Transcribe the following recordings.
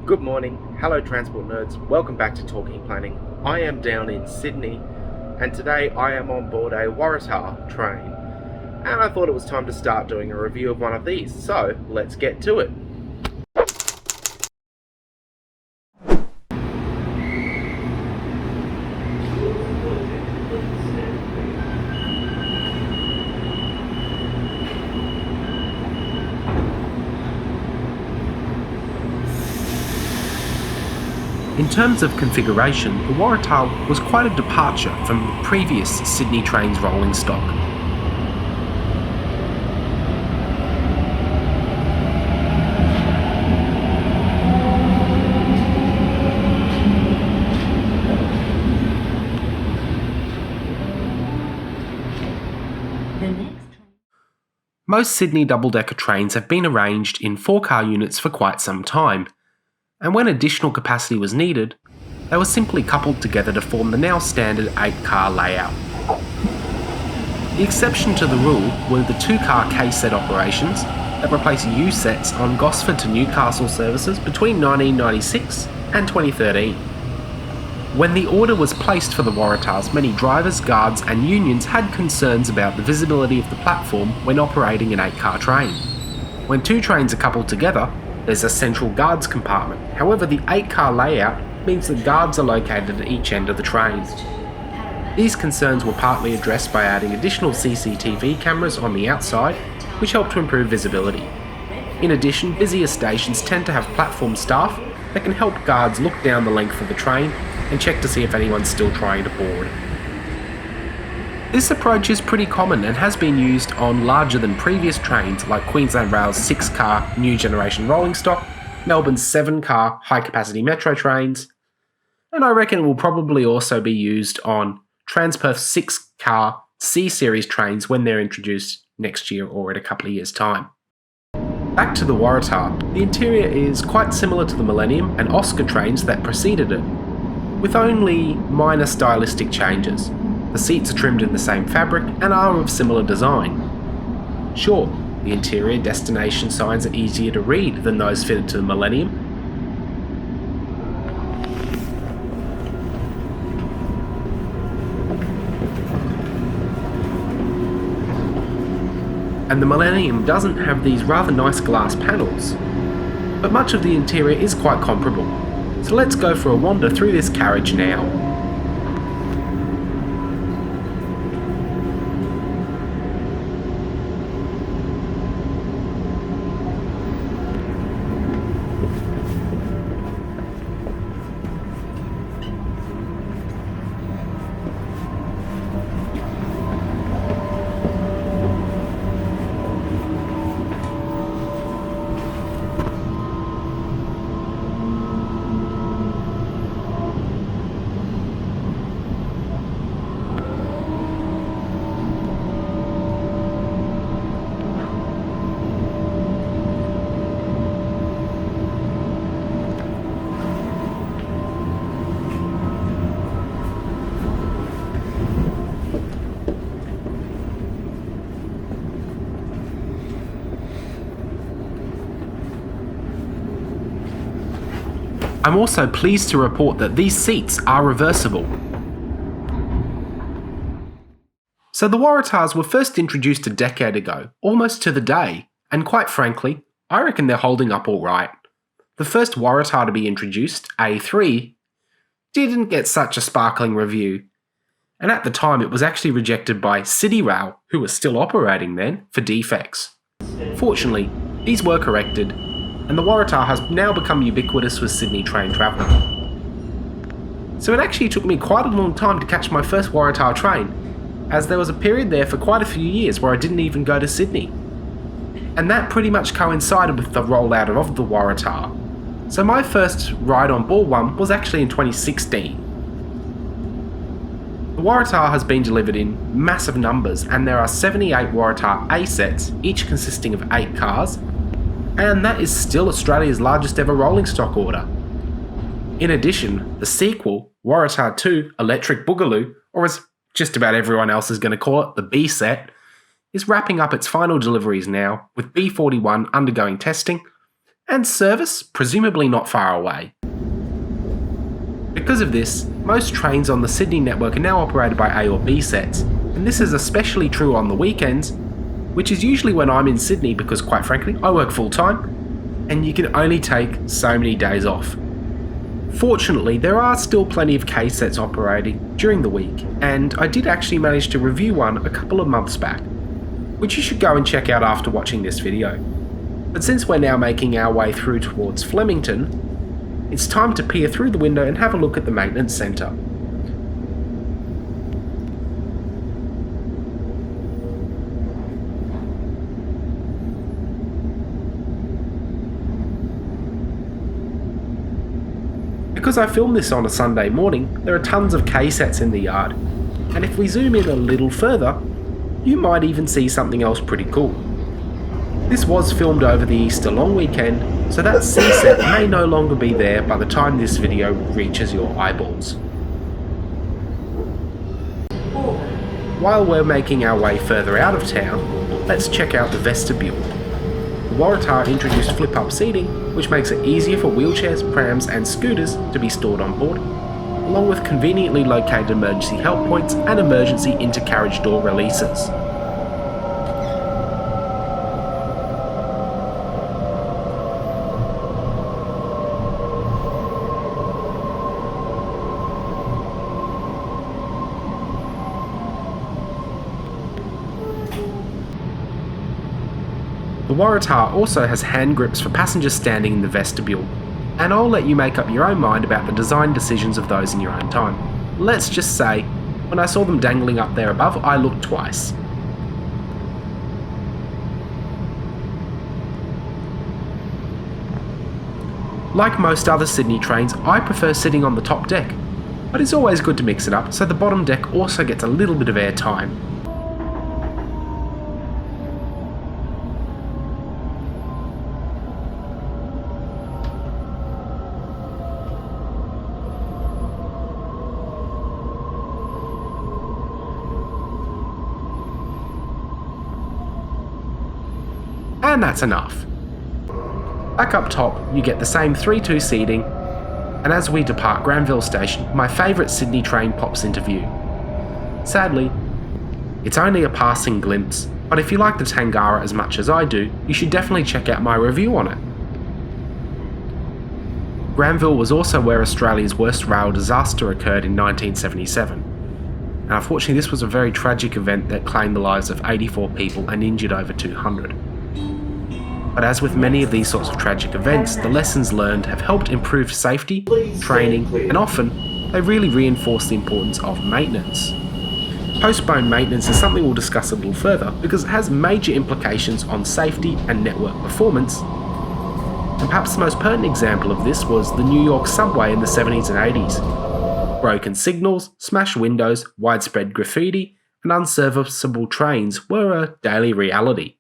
Good morning, hello transport nerds, welcome back to Talking Planning. I am down in Sydney and today I am on board a Waratah train and I thought it was time to start doing a review of one of these, so let's get to it. In terms of configuration, the Waratah was quite a departure from the previous Sydney Trains rolling stock. Most Sydney double-decker trains have been arranged in 4-car units for quite some time, and when additional capacity was needed, they were simply coupled together to form the now standard 8-car layout. The exception to the rule were the 2-car K-set operations that replaced U-sets on Gosford to Newcastle services between 1996 and 2013. When the order was placed for the Waratahs, many drivers, guards and unions had concerns about the visibility of the platform when operating an 8-car train. When 2 trains are coupled together, there's a central guards compartment. However, the 8-car layout means that guards are located at each end of the train. These concerns were partly addressed by adding additional CCTV cameras on the outside, which helped to improve visibility. In addition, busier stations tend to have platform staff that can help guards look down the length of the train and check to see if anyone's still trying to board. This approach is pretty common and has been used on larger than previous trains like Queensland Rail's 6-car new generation rolling stock, Melbourne's 7-car high capacity metro trains, and I reckon it will probably also be used on Transperth's 6-car C Series trains when they're introduced next year or in a couple of years' time. Back to the Waratah, the interior is quite similar to the Millennium and Oscar trains that preceded it, with only minor stylistic changes. The seats are trimmed in the same fabric and are of similar design. Sure, the interior destination signs are easier to read than those fitted to the Millennium. And the Millennium doesn't have these rather nice glass panels, but much of the interior is quite comparable. So let's go for a wander through this carriage now. I'm also pleased to report that these seats are reversible. So the Waratahs were first introduced a decade ago, almost to the day, and quite frankly, I reckon they're holding up alright. The first Waratah to be introduced, A3, didn't get such a sparkling review, and at the time it was actually rejected by City Rail, who was still operating then, for defects. Fortunately, these were corrected, and the Waratah has now become ubiquitous with Sydney train travel. So it actually took me quite a long time to catch my first Waratah train, as there was a period there for quite a few years where I didn't even go to Sydney. And that pretty much coincided with the rollout of the Waratah. So my first ride on board one was actually in 2016. The Waratah has been delivered in massive numbers, and there are 78 Waratah A sets, each consisting of 8 cars, and that is still Australia's largest ever rolling stock order. In addition, the sequel, Waratah 2 Electric Boogaloo, or as just about everyone else is going to call it, the B set, is wrapping up its final deliveries now, with B41 undergoing testing, and service presumably not far away. Because of this, most trains on the Sydney network are now operated by A or B sets, and this is especially true on the weekends, which is usually when I'm in Sydney because, quite frankly, I work full time, and you can only take so many days off. Fortunately, there are still plenty of K sets operating during the week, and I did actually manage to review one a couple of months back, which you should go and check out after watching this video. But since we're now making our way through towards Flemington, it's time to peer through the window and have a look at the maintenance centre. Because I filmed this on a Sunday morning, there are tons of K-sets in the yard, and if we zoom in a little further, you might even see something else pretty cool. This was filmed over the Easter long weekend, so that C-set may no longer be there by the time this video reaches your eyeballs. While we're making our way further out of town, let's check out the Vestibule. Waratah introduced flip-up seating, which makes it easier for wheelchairs, prams and scooters to be stored on board, along with conveniently located emergency help points and emergency intercarriage door releases. The Waratah also has hand grips for passengers standing in the vestibule, and I'll let you make up your own mind about the design decisions of those in your own time. Let's just say, when I saw them dangling up there above, I looked twice. Like most other Sydney trains, I prefer sitting on the top deck, but it's always good to mix it up so the bottom deck also gets a little bit of air time. And that's enough. Back up top, you get the same 3-2 seating, and as we depart Granville station, my favourite Sydney train pops into view. Sadly, it's only a passing glimpse, but if you like the Tangara as much as I do, you should definitely check out my review on it. Granville was also where Australia's worst rail disaster occurred in 1977. And unfortunately, this was a very tragic event that claimed the lives of 84 people and injured over 200. But as with many of these sorts of tragic events, the lessons learned have helped improve safety, training, and often they really reinforce the importance of maintenance. Postponed maintenance is something we'll discuss a little further because it has major implications on safety and network performance. And perhaps the most pertinent example of this was the New York subway in the 70s and 80s. Broken signals, smashed windows, widespread graffiti, and unserviceable trains were a daily reality.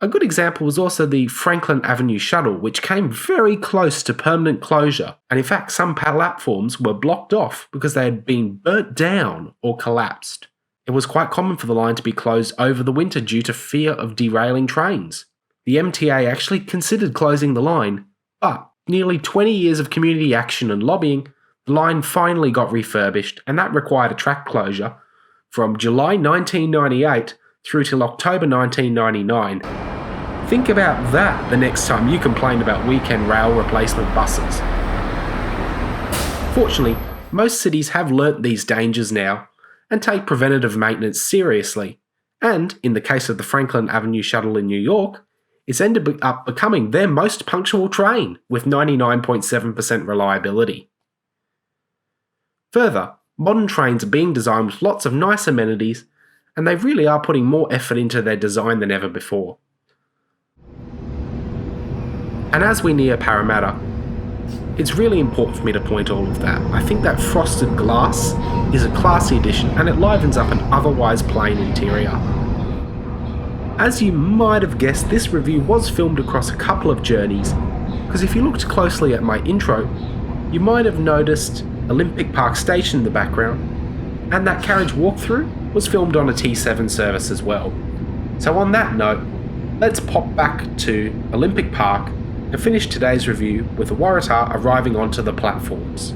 A good example was also the Franklin Avenue shuttle, which came very close to permanent closure, and in fact some platforms were blocked off because they had been burnt down or collapsed. It was quite common for the line to be closed over the winter due to fear of derailing trains. The MTA actually considered closing the line, but nearly 20 years of community action and lobbying, the line finally got refurbished, and that required a track closure from July 1998 through till October 1999. Think about that the next time you complain about weekend rail replacement buses. Fortunately, most cities have learnt these dangers now and take preventative maintenance seriously, and in the case of the Franklin Avenue shuttle in New York, it's ended up becoming their most punctual train with 99.7% reliability. Further, modern trains are being designed with lots of nice amenities, and they really are putting more effort into their design than ever before. And as we near Parramatta, it's really important for me to point all of that. I think that frosted glass is a classy addition and it livens up an otherwise plain interior. As you might have guessed, this review was filmed across a couple of journeys, because if you looked closely at my intro, you might have noticed Olympic Park Station in the background, and that carriage walkthrough was filmed on a T7 service as well. So on that note, let's pop back to Olympic Park and finish today's review with the Waratah arriving onto the platforms.